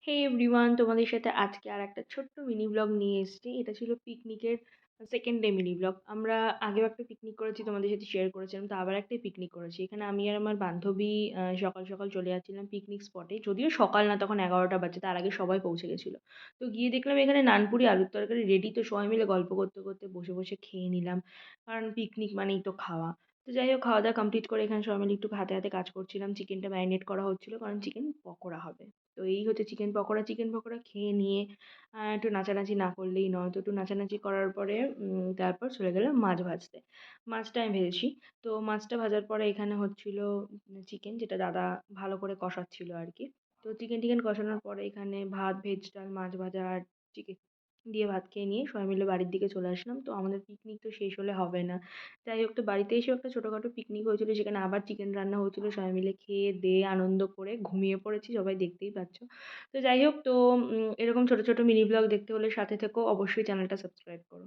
হে everyone! তোমাদের সাথে আজকে আরেকটা ছোট্ট মিনি ভ্লগ নিয়ে এসেছি। এটা ছিল পিকনিকের 2nd ডে মিনি ভ্লগ। আমরা আগেও একটা পিকনিক করেছি, তোমাদের সাথে শেয়ার করেছিলাম। তো আবার একটা পিকনিক করেছি। এখানে আমি আর আমার বান্ধবী সকাল, সকাল চলে যাচ্ছিলাম পিকনিক স্পটে। যদিও সকাল না, তখন 11টা বাজে। তার আগে সবাই পৌঁছে গেছিল। তো গিয়ে দেখলাম এখানে নানপুরি, আলুর তরকারি রেডি। তো সবাই মিলে গল্প করতে, করতে বসে, বসে খেয়ে নিলাম। কারণ পিকনিক মানেই তো খাওয়া। তো যাই হোক, খাওয়া-দাওয়া কমপ্লিট করে এখানে সবাই মিলে একটু হাতে, হাতে কাজ করছিলাম। চিকেনটা ম্যারিনেট করা হচ্ছিল, কারণ চিকেন পকোড়া হবে। তো এই হচ্ছে চিকেন পকোড়া। চিকেন পকোড়া খেয়ে নিয়ে একটু নাচানাচি না করলেই নয়। তো একটু নাচানাচি করার পরে তারপর চলে গেলাম মাছ ভাজতে। মাছটা আমি ভেজেছি। তো মাছটা ভাজার পরে এখানে হচ্ছিল চিকেন, যেটা দাদা ভালো করে কষাচ্ছিল আরকি। তো চিকেন-টিকেন কষানোর পরে এখানে ভাত, ভেজ ডাল, মাছ ভাজা আর চিকেন দিয়ে ভাত খেয়ে নিয়ে সবাই মিলে বাড়ির দিকে চলে আসলাম। তো আমাদের পিকনিক তো শেষ হলে হবে না। যাই হোক, তো বাড়িতে এসেও একটা ছোটখাটো পিকনিক হয়েছিল। সেখানে আবার চিকেন রান্না হয়েছিল। সবাই মিলে খেয়ে-দেয়ে আনন্দ করে ঘুমিয়ে পড়েছি। সবাই দেখতেই পাচ্ছ। তো যাই হোক, তো এরকম ছোট, ছোট মিনি ভ্লগ দেখতে হলে সাথে থেকো। অবশ্যই চ্যানেলটা সাবস্ক্রাইব করো।